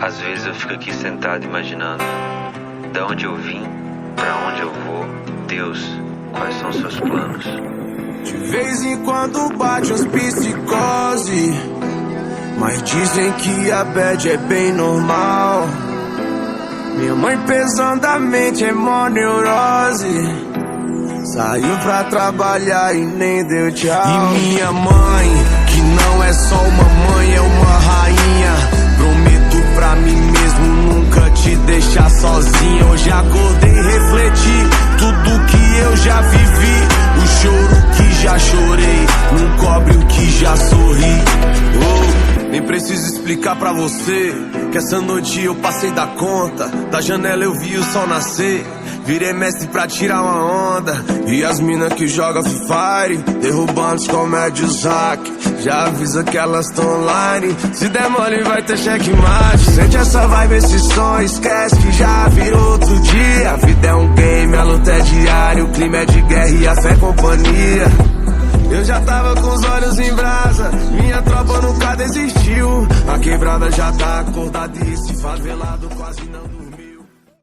Às vezes eu fico aqui sentado imaginando da onde eu vim, pra onde eu vou. Deus, quais são seus planos? De vez em quando bate uns psicose, mas dizem que a bad é bem normal. Minha mãe pesadamente é mó neurose, saiu pra trabalhar e nem deu tchau. E minha mãe, que não é só uma mãe, é uma rainha. Prometo pra mim mesmo nunca te deixar sozinha. Hoje acordei e refleti tudo que eu já vivi. O choro que já chorei não cobre o que já sorri. Oh, nem preciso explicar pra você que essa noite eu passei da conta. Da janela eu vi o sol nascer, virei mestre pra tirar uma onda. E as mina que joga Free Fire, derrubando os comédios hack. Já avisa que elas tão online, se der mole vai ter checkmate. Sente essa vibe, esse som, esquece que já virou outro dia. A vida é um game, a luta é diária, o clima é de guerra e a fé é companhia. Eu já tava com os olhos em brasa, minha tropa nunca desistiu. A quebrada já tá acordada e esse favelado quase não